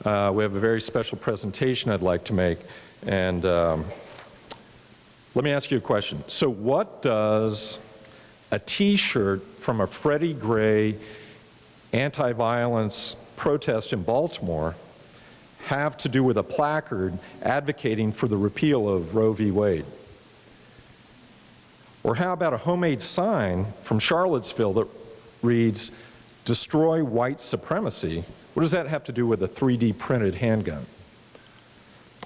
We have a very special presentation I'd like to make. And let me ask you a question. So what does a T-shirt from a Freddie Gray anti-violence protest in Baltimore have to do with a placard advocating for the repeal of Roe v. Wade? Or how about a homemade sign from Charlottesville that reads, "Destroy white supremacy"? What does that have to do with a 3D printed handgun?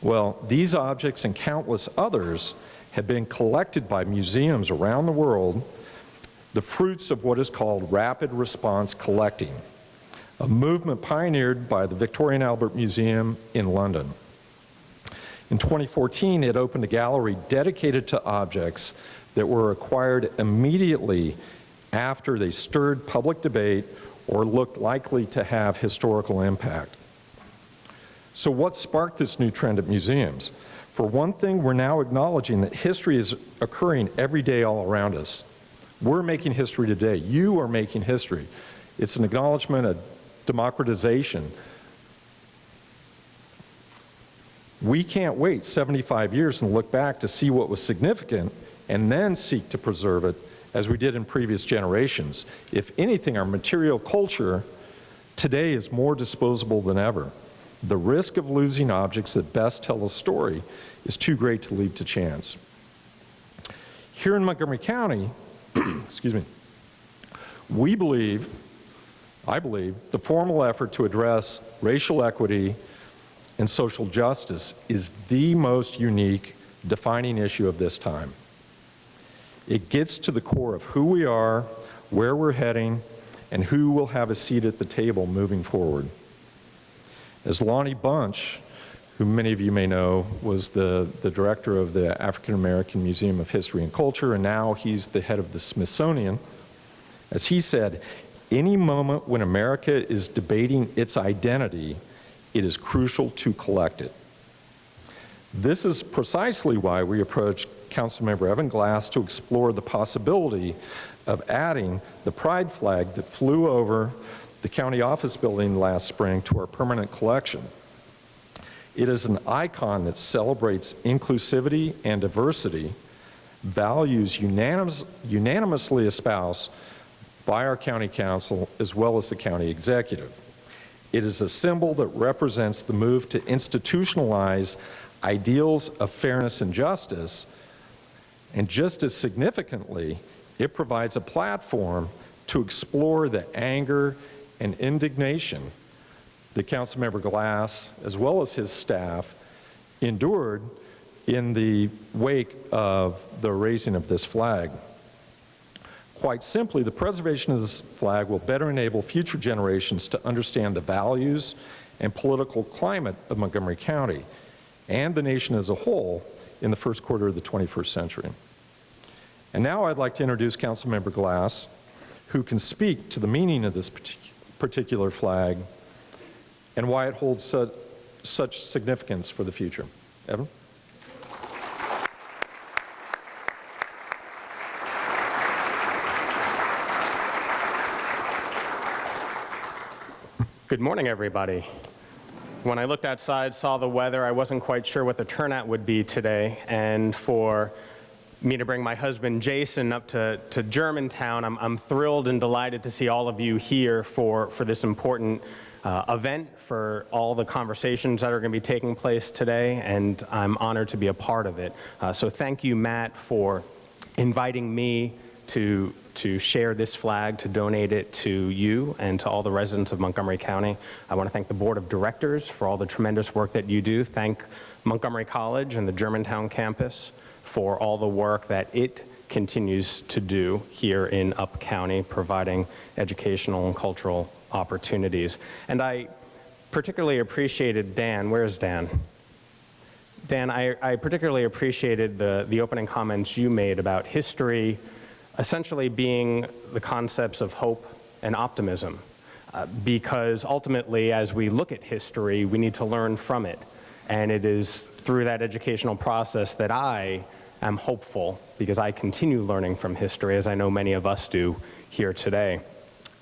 Well, these objects and countless others have been collected by museums around the world, the fruits of what is called rapid response collecting, a movement pioneered by the Victoria and Albert Museum in London. In 2014, it opened a gallery dedicated to objects that were acquired immediately after they stirred public debate or looked likely to have historical impact. So what sparked this new trend at museums? For one thing, we're now acknowledging that history is occurring every day all around us. We're making history today. You are making history. It's an acknowledgement, a democratization. We can't wait 75 years and look back to see what was significant and then seek to preserve it as we did in previous generations. If anything, our material culture today is more disposable than ever. The risk of losing objects that best tell a story is too great to leave to chance. Here in Montgomery County, excuse me, I believe, the formal effort to address racial equity and social justice is the most unique, defining issue of this time. It gets to the core of who we are, where we're heading, and who will have a seat at the table moving forward. As Lonnie Bunch, who many of you may know, was the director of the African American Museum of History and Culture, and now he's the head of the Smithsonian, as he said, any moment when America is debating its identity, it is crucial to collect it. This is precisely why we approached Councilmember Evan Glass to explore the possibility of adding the pride flag that flew over the county office building last spring to our permanent collection. It is an icon that celebrates inclusivity and diversity, values unanimously espoused by our county council as well as the county executive. It is a symbol that represents the move to institutionalize ideals of fairness and justice, and just as significantly, it provides a platform to explore the anger and indignation that Councilmember Glass, as well as his staff, endured in the wake of the raising of this flag. Quite simply, the preservation of this flag will better enable future generations to understand the values and political climate of Montgomery County and the nation as a whole in the first quarter of the 21st century. And now I'd like to introduce Councilmember Glass, who can speak to the meaning of this particular flag and why it holds such significance for the future. Evan? Good morning, everybody. When I looked outside, saw the weather, I wasn't quite sure what the turnout would be today, and for me to bring my husband Jason up to Germantown, I'm thrilled and delighted to see all of you here for this important event, for all the conversations that are going to be taking place today, and I'm honored to be a part of it. So thank you, Matt, for inviting me to share this flag, to donate it to you and to all the residents of Montgomery County. I want to thank the Board of Directors for all the tremendous work that you do. Thank Montgomery College and the Germantown campus for all the work that it continues to do here in Up County, providing educational and cultural opportunities. And I particularly appreciated Dan. Where's Dan? Dan, I particularly appreciated the opening comments you made about history essentially being the concepts of hope and optimism, because ultimately, as we look at history, we need to learn from it. And it is through that educational process that I am hopeful, because I continue learning from history, as I know many of us do here today.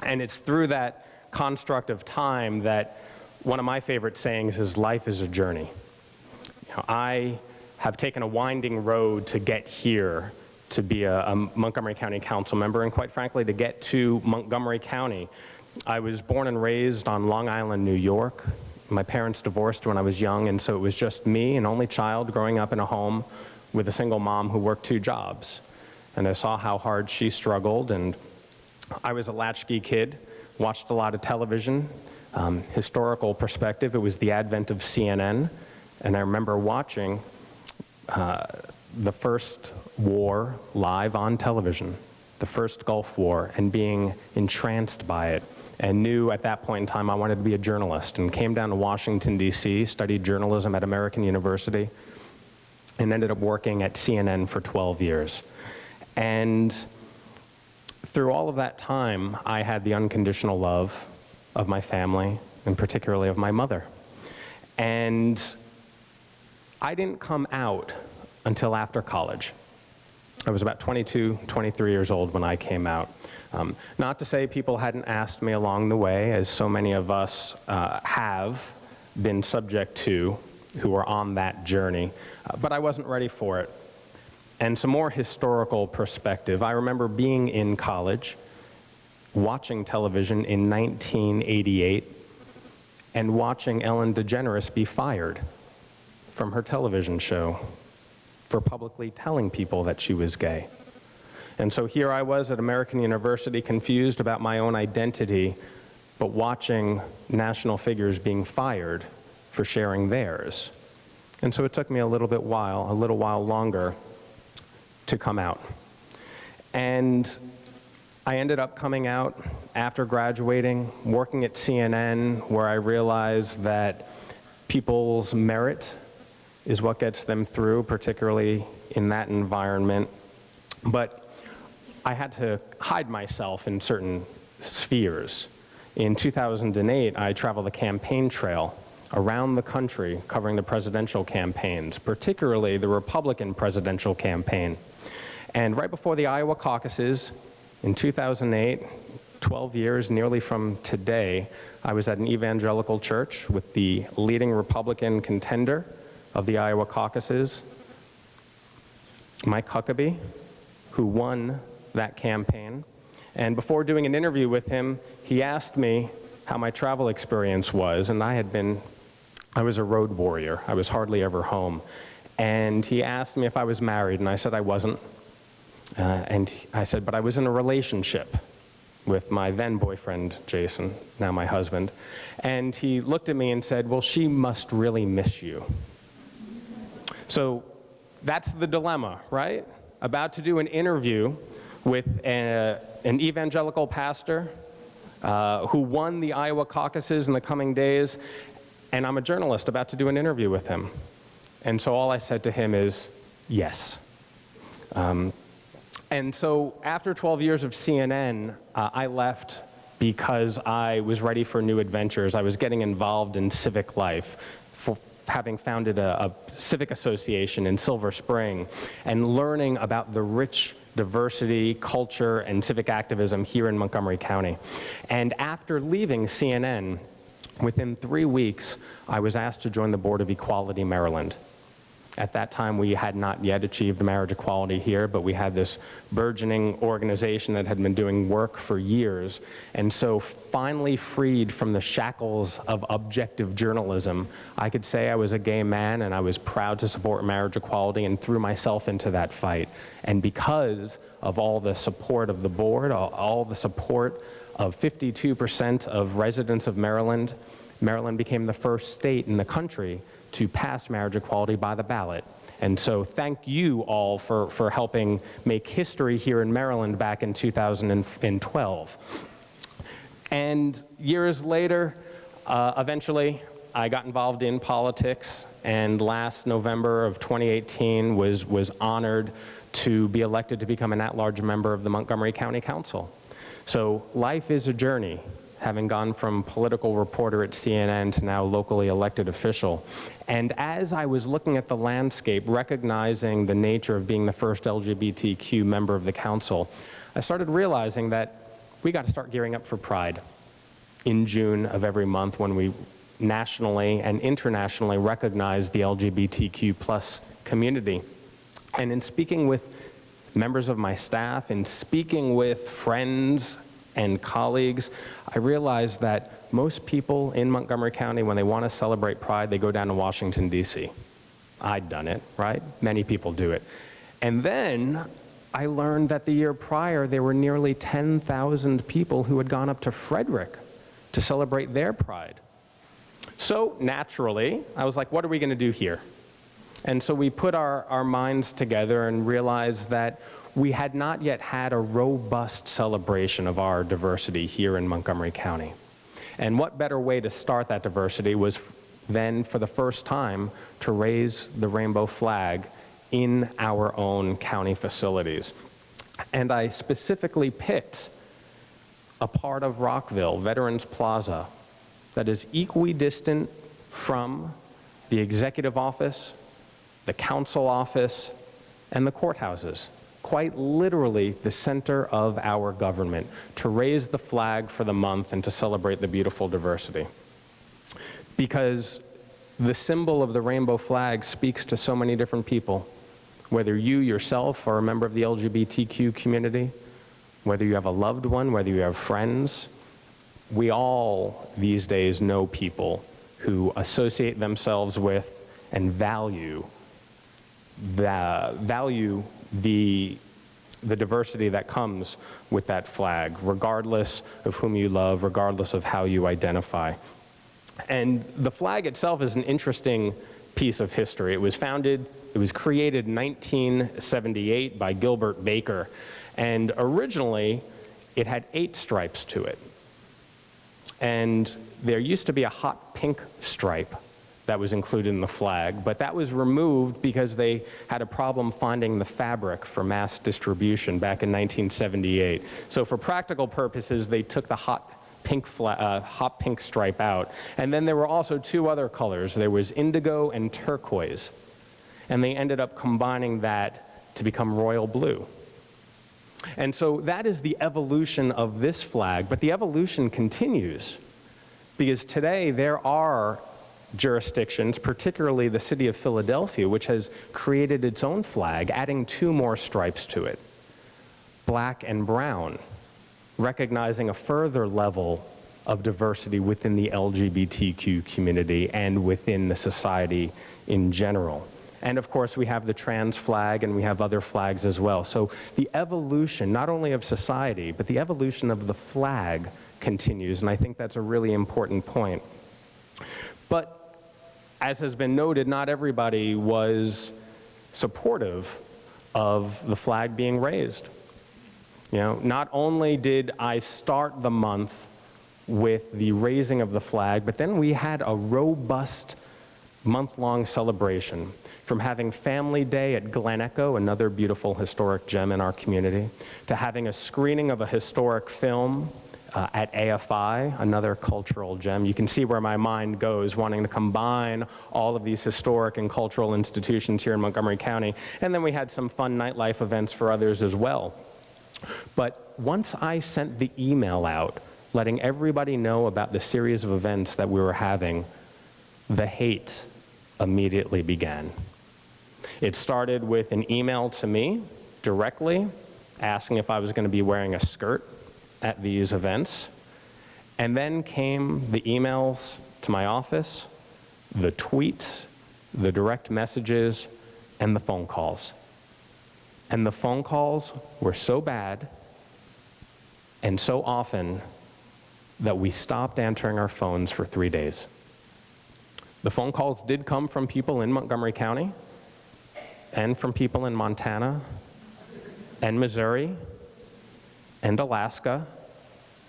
And it's through that construct of time that one of my favorite sayings is, life is a journey. I have taken a winding road to get here to be a Montgomery County Council member, and quite frankly, to get to Montgomery County. I was born and raised on Long Island, New York. My parents divorced when I was young, and so it was just me, an only child, growing up in a home with a single mom who worked 2 jobs. And I saw how hard she struggled, and I was a latchkey kid, watched a lot of television. Historical perspective, it was the advent of CNN, and I remember watching the first war live on television, the first Gulf War, and being entranced by it, and knew at that point in time I wanted to be a journalist, and came down to Washington, D.C., studied journalism at American University, and ended up working at CNN for 12 years. And through all of that time, I had the unconditional love of my family, and particularly of my mother. And I didn't come out until after college. I was about 22, 23 years old when I came out. Not to say people hadn't asked me along the way, as so many of us have been subject to who are on that journey, but I wasn't ready for it. And some more historical perspective, I remember being in college, watching television in 1988, and watching Ellen DeGeneres be fired from her television show for publicly telling people that she was gay. And so here I was at American University, confused about my own identity, but watching national figures being fired for sharing theirs. And so it took me a little while longer to come out. And I ended up coming out after graduating, working at CNN, where I realized that people's merit is what gets them through, particularly in that environment. But I had to hide myself in certain spheres. In 2008, I traveled the campaign trail around the country covering the presidential campaigns, particularly the Republican presidential campaign. And right before the Iowa caucuses in 2008, 12 years nearly from today, I was at an evangelical church with the leading Republican contender of the Iowa caucuses, Mike Huckabee, who won that campaign. And before doing an interview with him, he asked me how my travel experience was, and I was a road warrior. I was hardly ever home. And he asked me if I was married, and I said I wasn't. And I said, but I was in a relationship with my then boyfriend, Jason, now my husband. And he looked at me and said, well, she must really miss you. So that's the dilemma, right? About to do an interview with an evangelical pastor who won the Iowa caucuses in the coming days, and I'm a journalist about to do an interview with him. And so all I said to him is, yes. And so after 12 years of CNN, I left because I was ready for new adventures. I was getting involved in civic life, having founded a civic association in Silver Spring, and learning about the rich diversity, culture, and civic activism here in Montgomery County. And after leaving CNN, within 3 weeks, I was asked to join the Board of Equality Maryland. At that time, we had not yet achieved marriage equality here, but we had this burgeoning organization that had been doing work for years. And so finally freed from the shackles of objective journalism, I could say I was a gay man, and I was proud to support marriage equality, and threw myself into that fight. And because of all the support of the board, all the support of 52% of residents of Maryland, Maryland became the first state in the country to pass marriage equality by the ballot. And so thank you all for helping make history here in Maryland back in 2012. And years later, eventually, I got involved in politics, and last November of 2018 was honored to be elected to become an at-large member of the Montgomery County Council. So life is a journey, having gone from political reporter at CNN to now locally elected official. And as I was looking at the landscape, recognizing the nature of being the first LGBTQ member of the council, I started realizing that we got to start gearing up for Pride in June of every month, when we nationally and internationally recognize the LGBTQ plus community. And in speaking with members of my staff, in speaking with friends and colleagues, I realized that most people in Montgomery County, when they want to celebrate Pride, they go down to Washington, D.C. I'd done it, right? Many people do it. And then I learned that the year prior, there were nearly 10,000 people who had gone up to Frederick to celebrate their Pride. So naturally, I was like, what are we going to do here? And so we put our minds together and realized that we had not yet had a robust celebration of our diversity here in Montgomery County. And what better way to start that diversity was then, for the first time, to raise the rainbow flag in our own county facilities. And I specifically picked a part of Rockville, Veterans Plaza, that is equidistant from the executive office, the council office, and the courthouses. Quite literally the center of our government, to raise the flag for the month and to celebrate the beautiful diversity. Because the symbol of the rainbow flag speaks to so many different people. Whether you yourself are a member of the LGBTQ community, whether you have a loved one, whether you have friends, we all these days know people who associate themselves with and value the diversity that comes with that flag, regardless of whom you love, regardless of how you identify. And the flag itself is an interesting piece of history. It was created in 1978 by Gilbert Baker, and originally it had 8 stripes to it. And there used to be a hot pink stripe that was included in the flag, but that was removed because they had a problem finding the fabric for mass distribution back in 1978. So for practical purposes, they took the hot pink stripe out. And then there were also 2 other colors. There was indigo and turquoise. And they ended up combining that to become royal blue. And so that is the evolution of this flag, but the evolution continues, because today there are jurisdictions, particularly the city of Philadelphia, which has created its own flag, adding 2 more stripes to it, black and brown, recognizing a further level of diversity within the LGBTQ community and within the society in general. And of course, we have the trans flag, and we have other flags as well. So the evolution, not only of society, but the evolution of the flag continues, and I think that's a really important point. But as has been noted, not everybody was supportive of the flag being raised. You know, not only did I start the month with the raising of the flag, but then we had a robust month-long celebration, from having Family Day at Glen Echo, another beautiful historic gem in our community, to having a screening of a historic film at AFI, another cultural gem. You can see where my mind goes, wanting to combine all of these historic and cultural institutions here in Montgomery County. And then we had some fun nightlife events for others as well. But once I sent the email out, letting everybody know about the series of events that we were having, the hate immediately began. It started with an email to me directly, asking if I was going to be wearing a skirt at these events. And then came the emails to my office, the tweets, the direct messages, and the phone calls. And the phone calls were so bad and so often that we stopped answering our phones for 3 days. The phone calls did come from people in Montgomery County, and from people in Montana, and Missouri, and Alaska,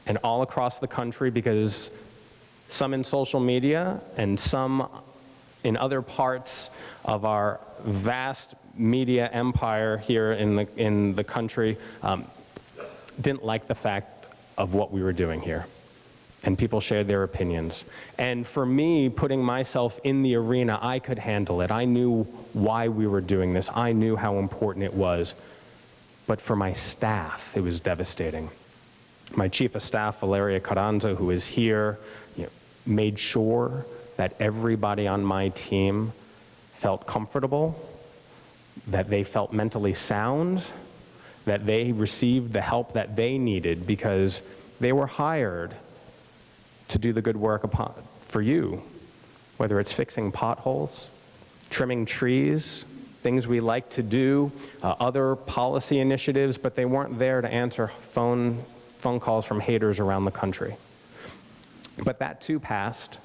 and all across the country, because some in social media and some in other parts of our vast media empire here in the country didn't like the fact of what we were doing here. And people shared their opinions. And for me, putting myself in the arena, I could handle it. I knew why we were doing this. I knew how important it was. But for my staff, it was devastating. My chief of staff, Valeria Carranza, who is here, made sure that everybody on my team felt comfortable, that they felt mentally sound, that they received the help that they needed because they were hired to do the good work for you, whether it's fixing potholes, trimming trees, things we like to do, other policy initiatives, but they weren't there to answer phone calls from haters around the country. But that too passed,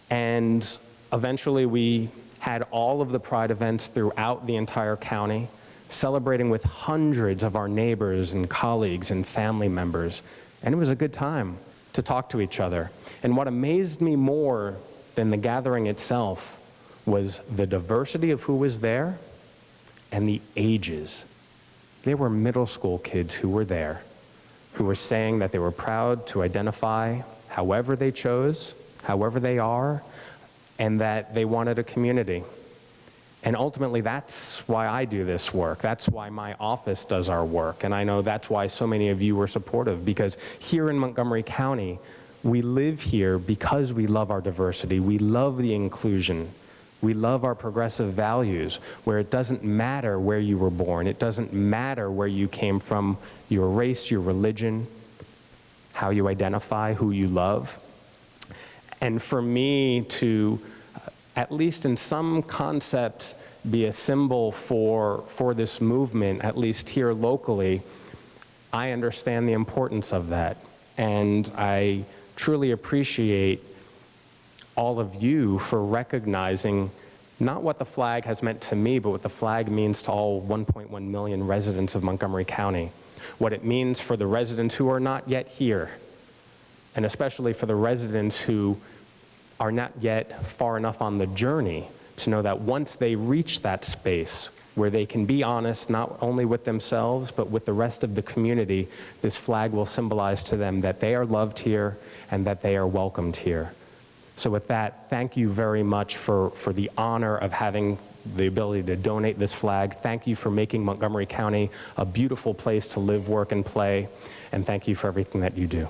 and eventually we had all of the Pride events throughout the entire county, celebrating with hundreds of our neighbors and colleagues and family members, and it was a good time to talk to each other. And what amazed me more than the gathering itself was the diversity of who was there and the ages. There were middle school kids who were there, who were saying that they were proud to identify however they chose, however they are, and that they wanted a community. And ultimately, that's why I do this work. That's why my office does our work. And I know that's why so many of you were supportive, because here in Montgomery County, we live here because we love our diversity. We love the inclusion. We love our progressive values, where it doesn't matter where you were born. It doesn't matter where you came from, your race, your religion, how you identify, who you love. And for me to, at least in some concept, be a symbol for this movement, at least here locally, I understand the importance of that. And I truly appreciate all of you for recognizing not what the flag has meant to me, but what the flag means to all 1.1 million residents of Montgomery County. What it means for the residents who are not yet here, and especially for the residents who are not yet far enough on the journey to know that once they reach that space where they can be honest not only with themselves but with the rest of the community, this flag will symbolize to them that they are loved here and that they are welcomed here. So with that, thank you very much for the honor of having the ability to donate this flag. Thank you for making Montgomery County a beautiful place to live, work, and play. And thank you for everything that you do.